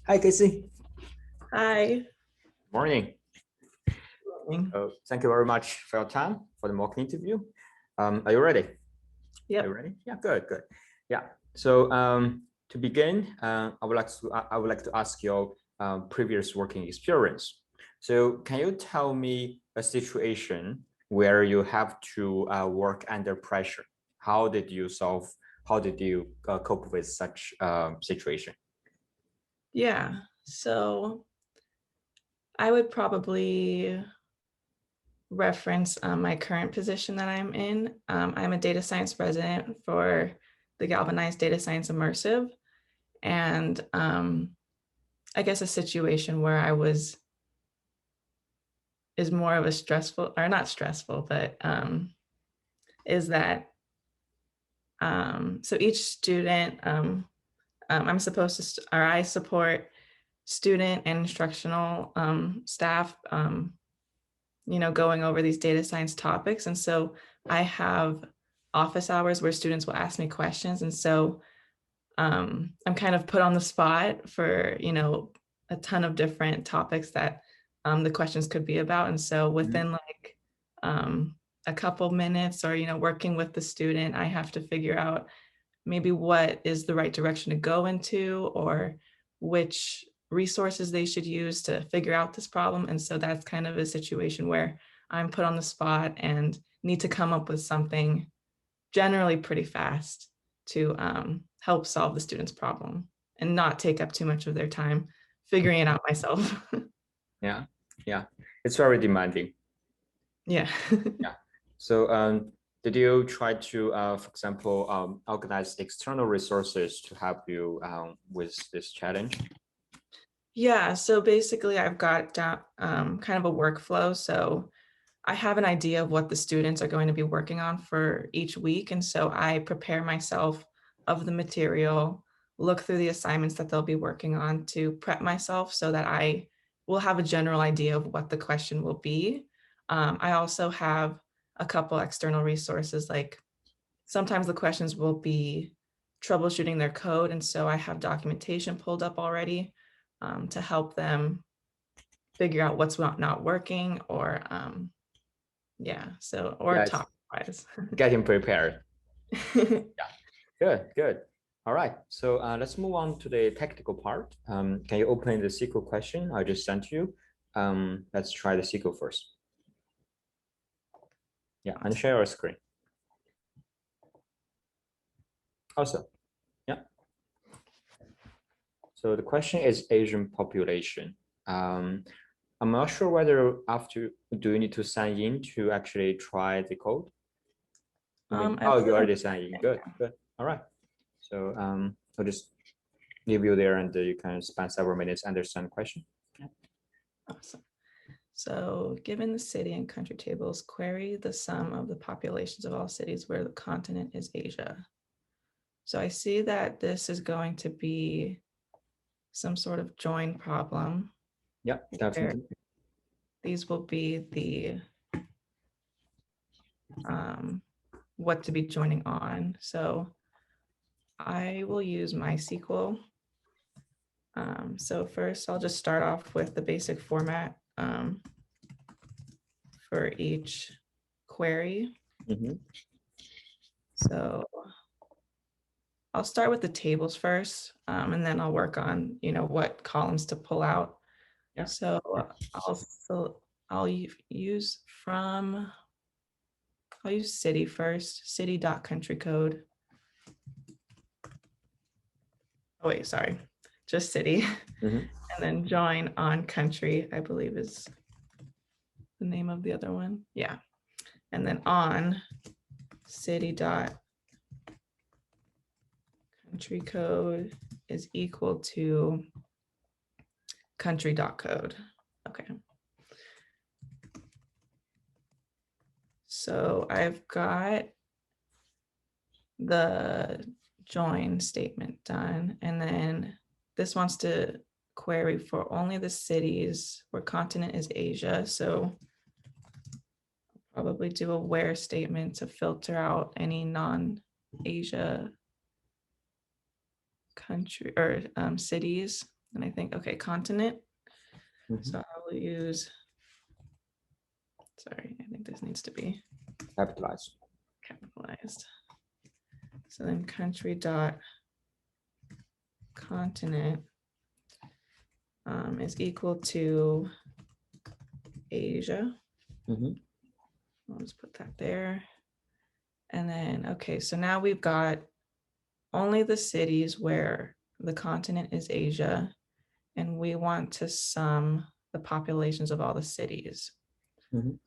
Hi, Kacie. Hi. Morning. Thank you very much for your time for the mock interview. Are you ready? Yep. Are you ready? Yeah, good. Yeah. So to begin, I would like to ask your previous working experience. So can you tell me a situation where you have to work under pressure? How did you cope with such situation? Yeah. So I would probably reference my current position that I'm in. I'm a data science resident for the Galvanize Data Science Immersive. And I guess a situation where I was is more of a stressful, or not stressful, but is that so each student, I'm supposed to, or I support student and instructional staff, going over these data science topics. And so I have office hours where students will ask me questions. And so I'm kind of put on the spot for, a ton of different topics that the questions could be about. And so within like a couple minutes or, working with the student, I have to figure out maybe what is the right direction to go into or which resources they should use to figure out this problem. And so that's kind of a situation where I'm put on the spot and need to come up with something generally pretty fast to help solve the student's problem and not take up too much of their time figuring it out myself. Yeah, it's very demanding. Yeah. Yeah. So did you try to, for example, organize external resources to help you with this challenge? Yeah, so basically I've got down kind of a workflow. So I have an idea of what the students are going to be working on for each week. And so I prepare myself of the material, look through the assignments that they'll be working on to prep myself so that I will have a general idea of what the question will be. I also have a couple external resources, like sometimes the questions will be troubleshooting their code. And so I have documentation pulled up already to help them figure out what's not working or or Yes, top wise. getting prepared. Yeah, good. All right, so let's move on to the technical part. Can you open the SQL question I just sent you? Let's try the SQL first. Yeah, and share your screen. Also, yeah. So the question is Asian population. I'm not sure whether do you need to sign in to actually try the code? Oh, you already signed in. Good. All right. So I'll just leave you there and you can spend several minutes understand the question. Awesome. So given the city and country tables, query the sum of the populations of all cities where the continent is Asia. So I see that this is going to be some sort of join problem. Yeah, definitely. These will be the what to be joining on. So I will use MySQL. So first I'll just start off with the basic format for each query. So I'll start with the tables first, and then I'll work on, what columns to pull out. Yeah. So I'll use city first, city.country code. Oh wait, sorry, just city. And then join on country, I believe is the name of the other one. Yeah. And then on city.country code is equal to country.code. Okay. So I've got the join statement done. And then this wants to query for only the cities where continent is Asia. So I'll probably do a where statement to filter out any non-Asia country or cities. And I think, okay, continent. Mhm. So I'll use, sorry, I think this needs to be Capitalized. capitalized. So then country dot continent is equal to Asia. Mhm. I'll just put that there. And then, okay, so now we've got only the cities where the continent is Asia, and we want to sum the populations of all the cities. Mhm.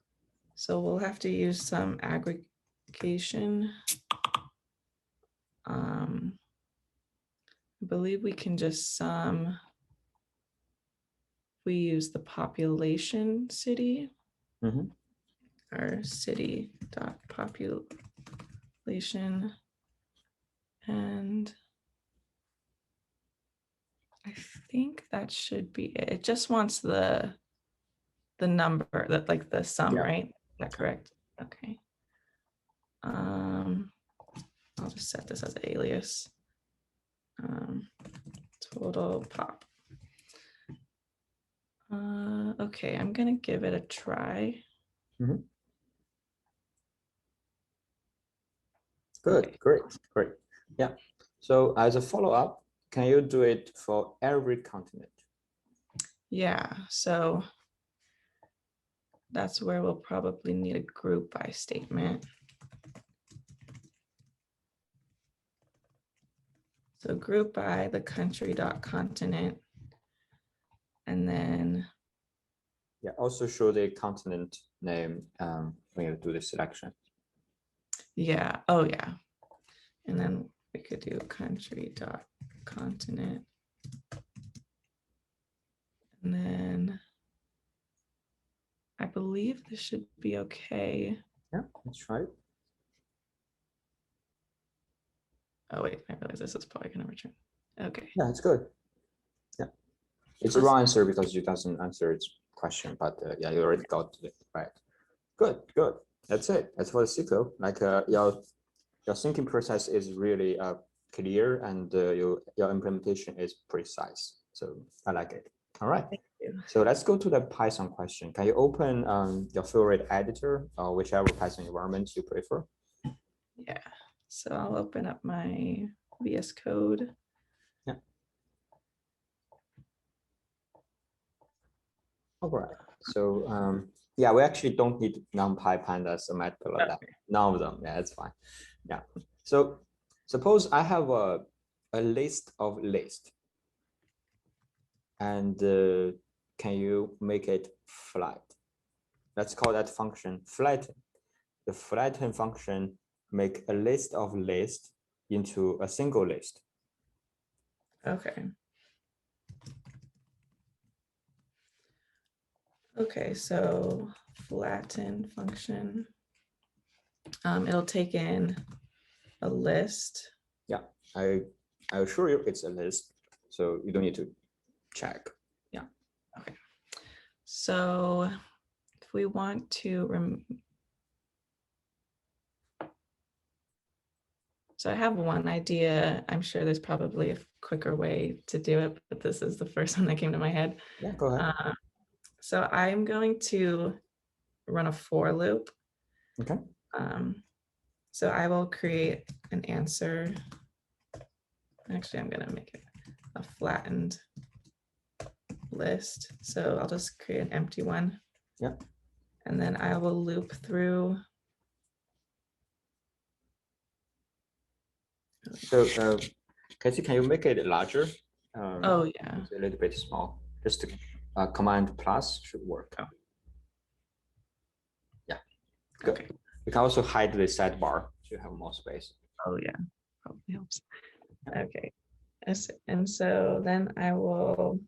So we'll have to use some aggregation. I believe we can just sum, we use the population city, Mhm. or city dot population, and I think that should be it. It just wants the number, that like the sum, Yeah. right? Is that correct? Okay. I'll just set this as alias. Total pop. Okay, I'm gonna give it a try. Mhm. Good, Okay. great, great. Yeah. So as a follow-up, can you do it for every continent? Yeah, so that's where we'll probably need a group by statement. So group by the country dot continent, and then Yeah, also show the continent name when you do the selection. yeah, oh yeah, and then we could do country dot continent, and then I believe this should be okay. Yeah, let's try it. Oh wait, I realize this is probably gonna return. Okay. Yeah, it's good. Yeah, it's a Awesome. wrong answer because you doesn't answer its question, but yeah, you already got it right. Good, good. That's it. That's for the SQL. Like your thinking process is really clear, and your implementation is precise. So I like it. All right. Thank you. So let's go to the Python question. Can you open your favorite editor or whichever Python environment you prefer? Yeah. So I'll open up my VS Code. Yeah. All right. So yeah, we actually don't need NumPy, Pandas, or Matplotlib. None of them. Yeah, it's fine. Yeah. So suppose I have a list of lists, and can you make it flat? Let's call that function flatten. The flatten function make a list of lists into a single list. Okay. Okay, so flatten function. It'll take in a list. Yeah, I assure you it's a list, so you don't need to check. Yeah. Okay. So if we want to so I have one idea. I'm sure there's probably a quicker way to do it, but this is the first one that came to my head. Yeah, go ahead. So I'm going to run a for loop. Okay. So I will create an answer. Actually, I'm going to make it a flattened list. So I'll just create an empty one. Yeah. And then I will loop through. So Kacie, can you make it larger? Oh yeah. It's a little bit small. Just Command plus should work. Oh. Yeah. Good. Okay. You can also hide the sidebar so you have more space. Oh yeah, probably helps. Okay. And so then I will,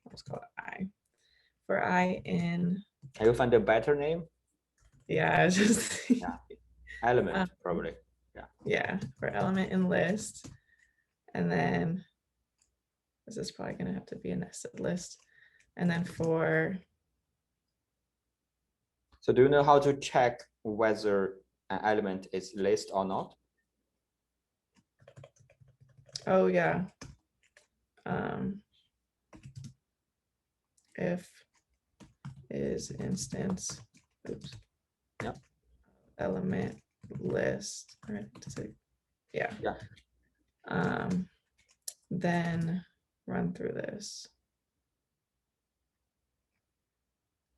let's call it I. For I in. Can you find a better name? Yeah, it's just. Yeah. Element, probably. Yeah. Yeah, for element in list. And then this is probably going to have to be a nested list. And then for. So do you know how to check whether an element is list or not? Oh yeah. If is instance, oops, Yeah. element list, right? Yeah. Yeah. Then run through this.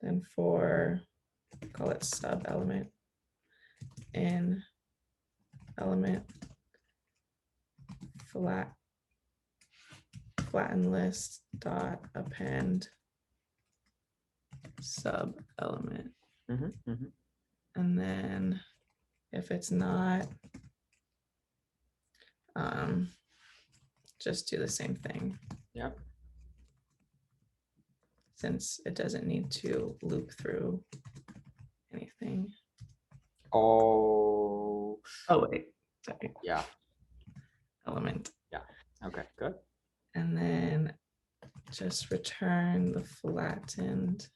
Then for, call it sub element in element flatten list dot append sub element. And then if it's not, just do the same thing. Yeah. Since it doesn't need to loop through anything. Oh wait, sorry. Yeah. Element. Yeah. Okay, good. And then just return the flattened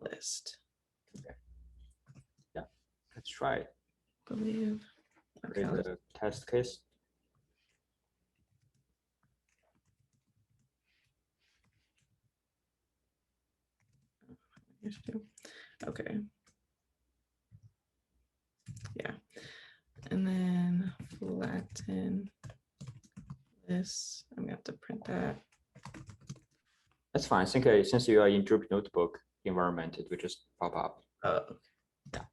list. Okay. Yeah, let's try it. Believe. Create the test case. Okay. Yeah. And then flatten this. I'm gonna have to print that. That's fine. I think since you are in Drupal notebook environment, it will just pop up. Oh, yeah.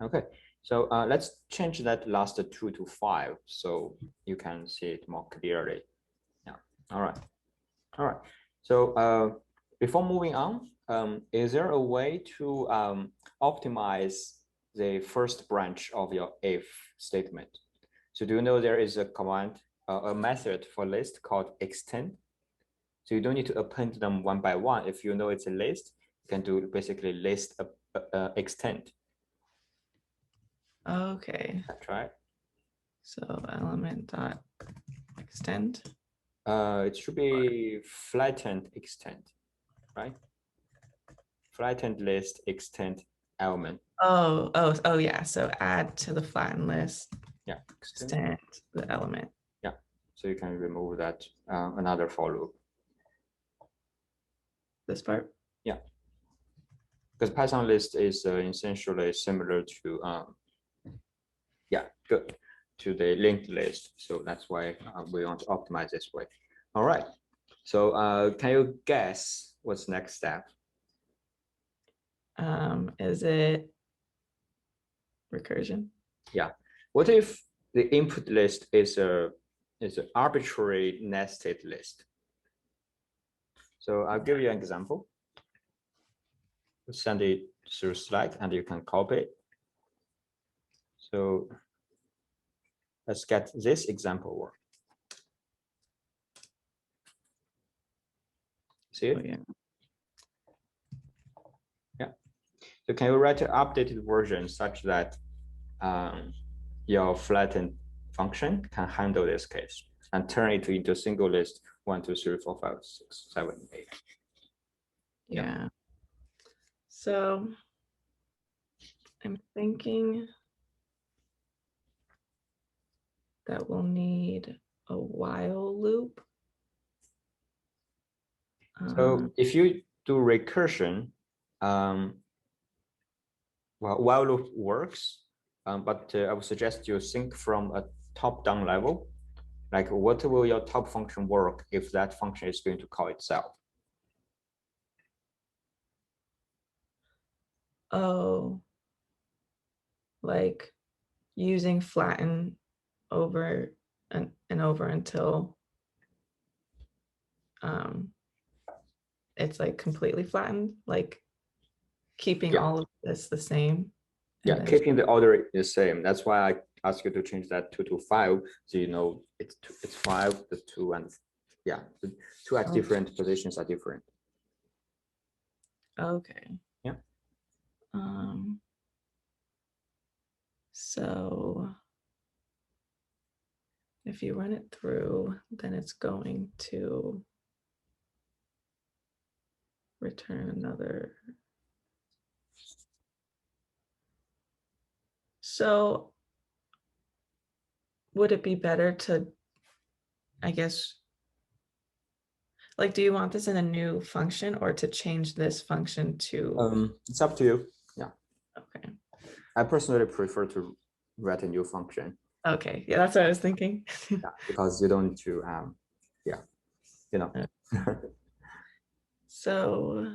Okay. So let's change that last 2 to 5 so you can see it more clearly. Yeah. All right. All right. So before moving on, is there a way to optimize the first branch of your if statement? So do you know there is a command, a method for list called extend? So you don't need to append them one by one. If you know it's a list, you can do basically list extend. okay. That's right. So element dot extend. It should be flattened extend, right? Flattened list extend element. Oh yeah. So add to the flattened list. Yeah. Extend the element. Yeah. So you can remove that another for loop. This part. Yeah. Because Python list is essentially similar to yeah, good, to the linked list. So that's why we want to optimize this way. All right. So can you guess what's next step? Is it recursion? Yeah. What if the input list is an arbitrary nested list? So I'll give you an example. Send it through Slack and you can copy it. So let's get this example work. See it? Oh, yeah. Yeah. So can you write an updated version such that your flattened function can handle this case and turn it into a single list 1, 2, 3, 4, 5, 6, 7, 8. Yeah. So I'm thinking that we'll need a while loop. So if you do recursion, well, while loop works, but I would suggest you think from a top-down level. Like, what will your top function work if that function is going to call itself? Oh, like using flatten over and over until it's like completely flattened, like keeping all of this the same. Yeah, keeping the order the same. That's why I ask you to change that 2 to 5, so you know it's 5, the 2, and yeah, the 2 at different positions are different. Okay. Yeah. So if you run it through, then it's going to return another. So would it be better to, I guess, like, do you want this in a new function or to change this function to? It's up to you. Yeah. Okay. I personally prefer to write a new function. Okay. Yeah, that's what I was thinking. Yeah, because you don't need to, yeah, you know. So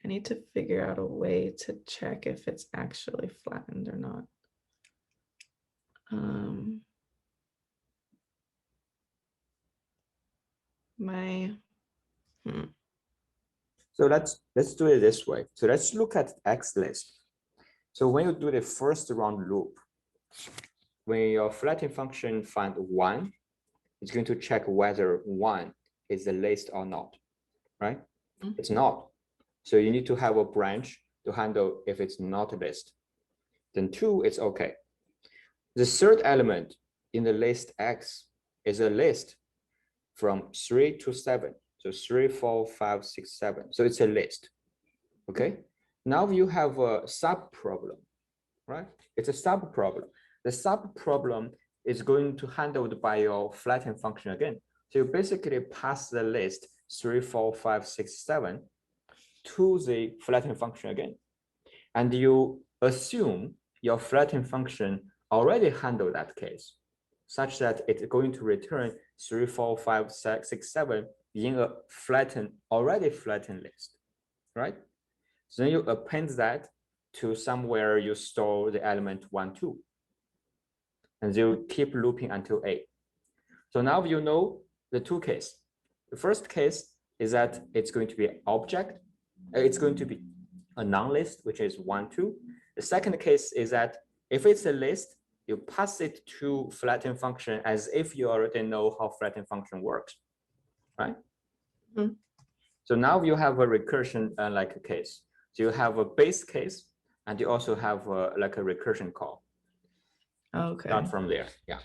I need to figure out a way to check if it's actually flattened or not. So let's do it this way. So let's look at X list. So when you do the first round loop, when your flattening function find 1, it's going to check whether 1 is the list or not, right? Mm-hmm. It's not. So you need to have a branch to handle if it's not a list. Then 2, it's okay. The third element in the list X is a list from 3 to 7. So 3, 4, 5, 6, 7. So it's a list. Okay. Now you have a sub problem, right? It's a sub problem. The sub problem is going to be handled by your flatten function again. So you basically pass the list 3, 4, 5, 6, 7 to the flatten function again. And you assume your flatten function already handled that case, such that it's going to return 3, 4, 5, 6, 7 in a already flattened list, right? So then you append that to somewhere you store the element 1, 2. And you keep looping until A. So now you know the 2 cases. The first case is that it's going to be an object. It's going to be a non-list, which is 1, 2. The second case is that if it's a list, you pass it to flatten function as if you already know how flatten function works, right? Mm-hmm. So now you have a recursion like a case. So you have a base case, and you also have like a recursion call. Okay. Start from there, yeah.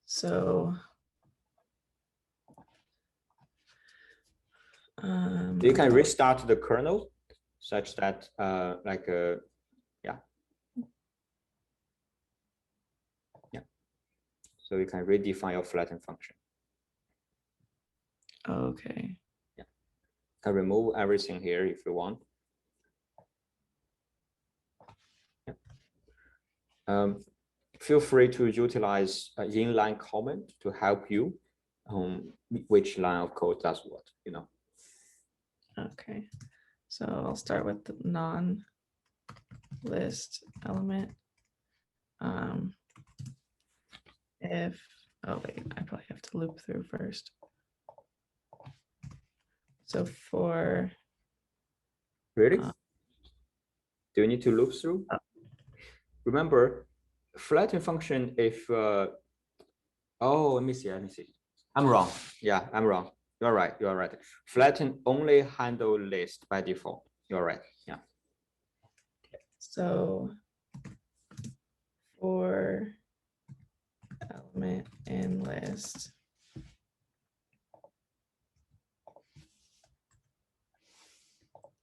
So you can restart the kernel such that yeah. So you can redefine your flatten function. Okay. Yeah. You can remove everything here if you want. Yeah. Feel free to utilize inline comment to help you which line of code does what, you know. Okay. So I'll start with the non-list element. If, oh wait, I probably have to loop through first. So for really, do you need to loop through? Remember, flatten function. If oh, let me see. I'm wrong. Yeah, I'm wrong. You're right. You're right. Flatten only handle list by default. You're right. Yeah. So for element in list,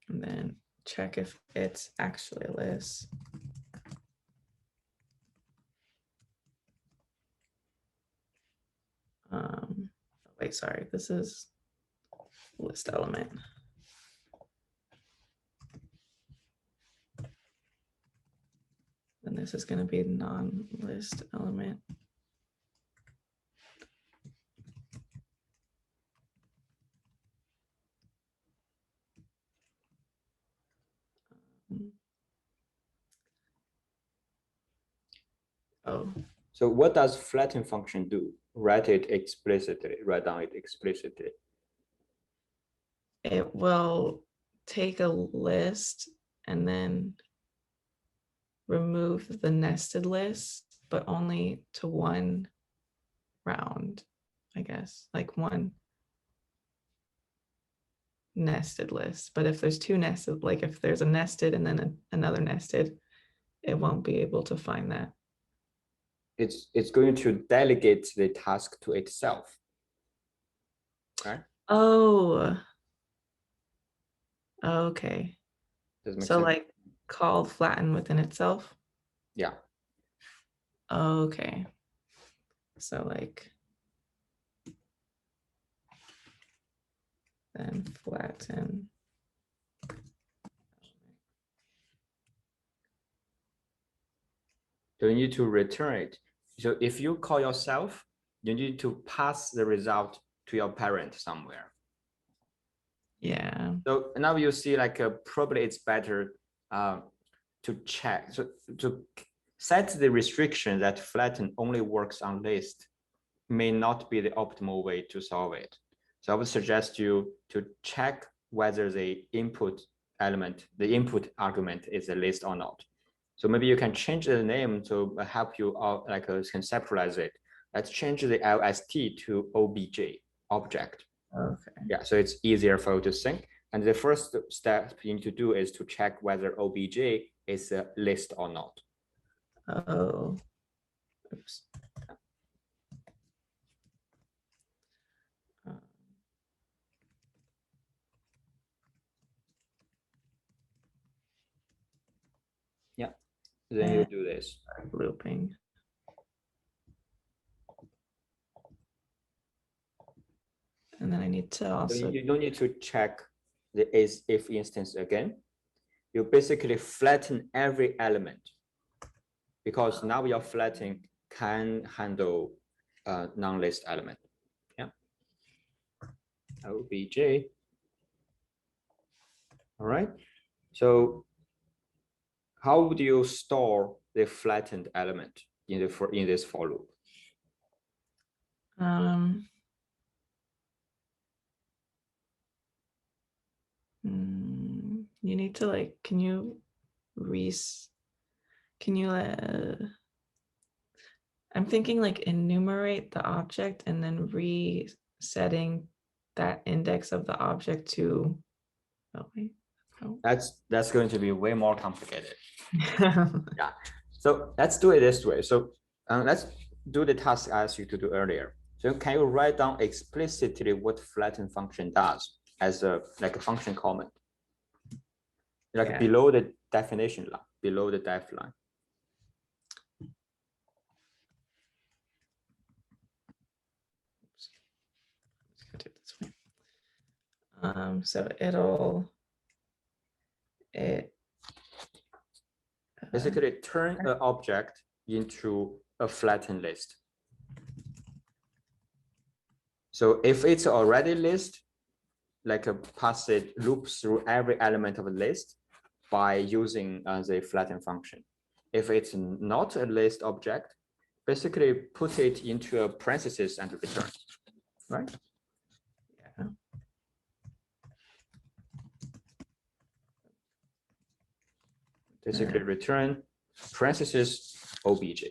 and then check if it's actually a list. Wait, sorry, this is list element. And this is going to be non-list element. Oh. So what does flatten function do? Write it explicitly, write down it explicitly. It will take a list and then remove the nested list, but only to one round, I guess, like one nested list. But if there's 2 nested, like if there's a nested and then another nested, it won't be able to find that. It's going to delegate the task to itself. Right? Oh. Okay. So like call flatten within itself? Yeah. Okay. So like, then flatten. So you need to return it. So if you call yourself, you need to pass the result to your parent somewhere. Yeah. So now you see like probably it's better to check. So to set the restriction that flatten only works on list may not be the optimal way to solve it. So I would suggest you to check whether the input element, the input argument is a list or not. So maybe you can change the name to help you out, like conceptualize it. Let's change the LST to OBJ, object. Okay. Yeah, so it's easier for you to think. And the first step you need to do is to check whether OBJ is a list or not. Oh, oops. Yeah, then you do this. Looping. And then I need to also. So you don't need to check the if instance again. You basically flatten every element because now your flattening can handle non-list element. Yeah. OBJ. All right. So how would you store the flattened element in this for loop? You need to like, can you I'm thinking like enumerate the object and then resetting that index of the object to, oh wait. Oh. That's going to be way more complicated. Yeah. So let's do it this way. So let's do the task I asked you to do earlier. So can you write down explicitly what flatten function does as a like a function comment? Like yeah. Below the definition line, below the def line. Let's do it this way. So it basically turn an object into a flattened list. So if it's already list, like a pass it loops through every element of a list by using the flatten function. If it's not a list object, basically put it into a parenthesis and return, right? Yeah. Basically return parenthesis obj.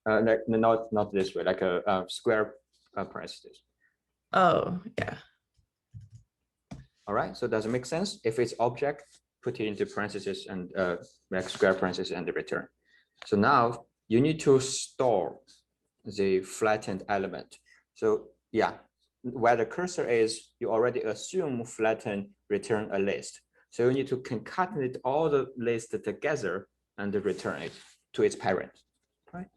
Not this way, like a square parenthesis. Oh, yeah. All right, so does it make sense? If it's object, put it into parentheses and like square parentheses and return. So now you need to store the flattened element. So yeah, where the cursor is, you already assume flatten return a list. So you need to concatenate all the lists together and return it to its parent, right?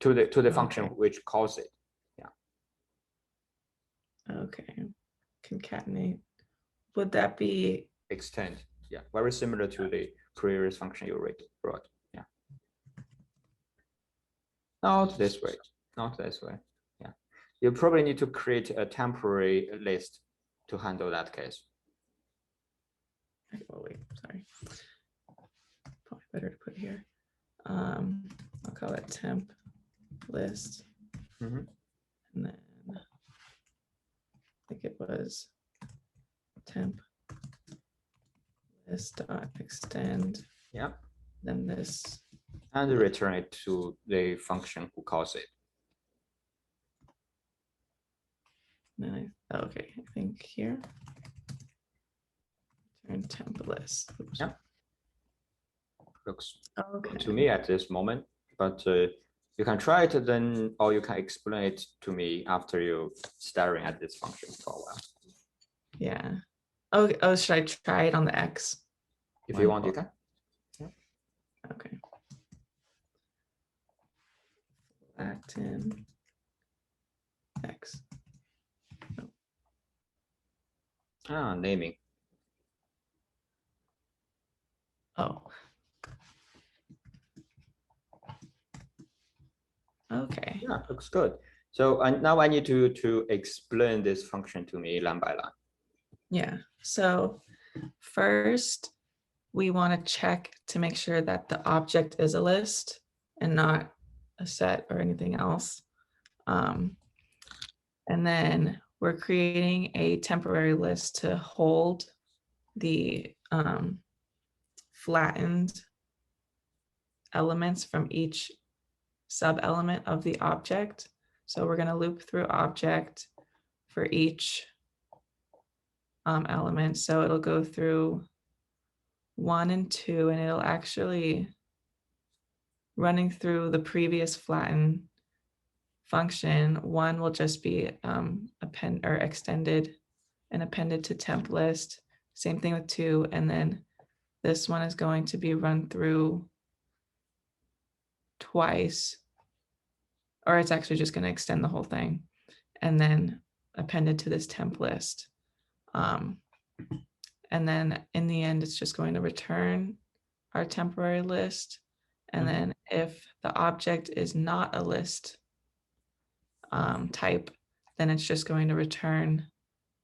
To the function which calls it. Yeah. Okay. Concatenate. Would that be extend? Yeah, very similar to the previous function you wrote. Yeah. Not this way. Not this way. Yeah. You probably need to create a temporary list to handle that case. Oh wait, sorry. Probably better to put here. I'll call it temp list. Mm-hmm. And then I think it was temp list dot extend. Yeah. Then this. And return it to the function who calls it. Then okay, I think here. Return temp list. Oops. Yeah. Looks okay to me at this moment, but you can try it then, or you can explain it to me after you staring at this function for a while. Yeah. Okay. Oh, should I try it on the X? If you want, you can. flatten X. Naming. Oh. Okay. Yeah, looks good. So now I need to explain this function to me line by line. Yeah. So first, we want to check to make sure that the object is a list and not a set or anything else. And then we're creating a temporary list to hold the flattened elements from each sub-element of the object. So we're going to loop through object for each element. So it'll go through 1 and 2, and it'll actually running through the previous flatten function. 1 will just be append or extended and appended to temp list. Same thing with 2, and then this one is going to be run through twice, or it's actually just going to extend the whole thing and then appended to this temp list. And then in the end, it's just going to return our temporary list. And then if the object is not a list type, then it's just going to return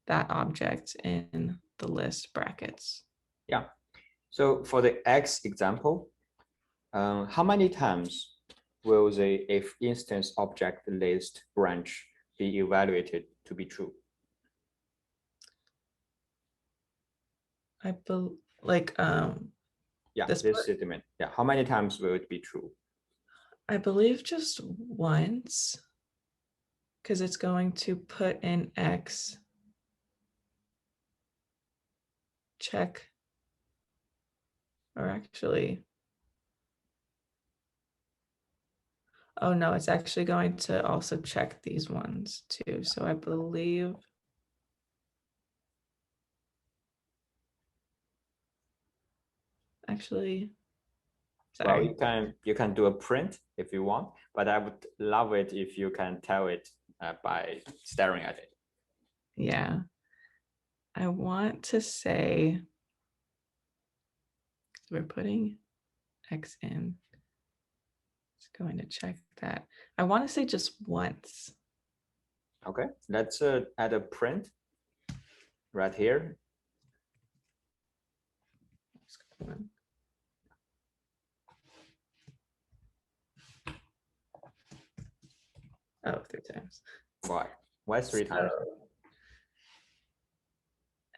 that object in the list brackets. Yeah. So for the X example, how many times will the if instance object list branch be evaluated to be true? I believe like Yeah, this statement. Yeah, how many times will it be true? I believe just once, because it's going to put in X, check, or actually, oh no, it's actually going to also check these ones too. So I believe actually, sorry. Well, you can do a print if you want, but I would love it if you can tell it by staring at it. Yeah. I want to say we're putting X in. It's going to check that. I want to say just once. Okay, let's add a print right here. Oh, 3 times. Why? Why 3 times?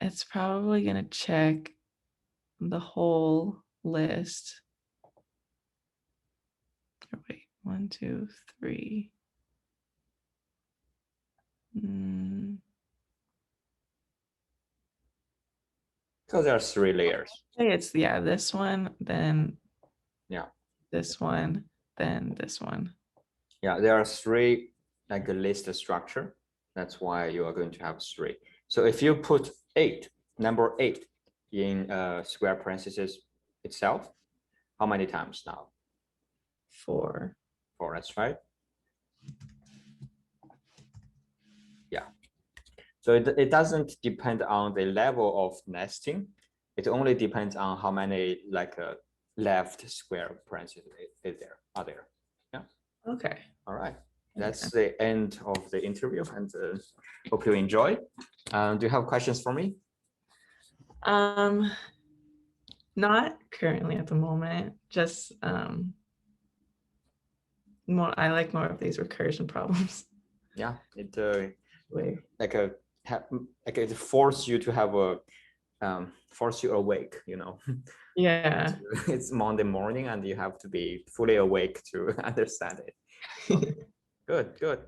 It's probably going to check the whole list. Oh, wait, 1, 2, 3. Because there are 3 layers. It's this one, then this one, then this one. Yeah, there are 3 like a list structure. That's why you are going to have 3. So if you put 8, number 8 in square parentheses itself, how many times now? 4. 4, that's right. Yeah. So it doesn't depend on the level of nesting. It only depends on how many like left square parentheses are there. Yeah. Okay. All right. That's the end of the interview, and hope you enjoy. Do you have questions for me? Not currently at the moment. Just more. I like more of these recursion problems. Yeah, it it forces you to have a force you awake. You know. Yeah. It's Monday morning, and you have to be fully awake to understand it. Good, good.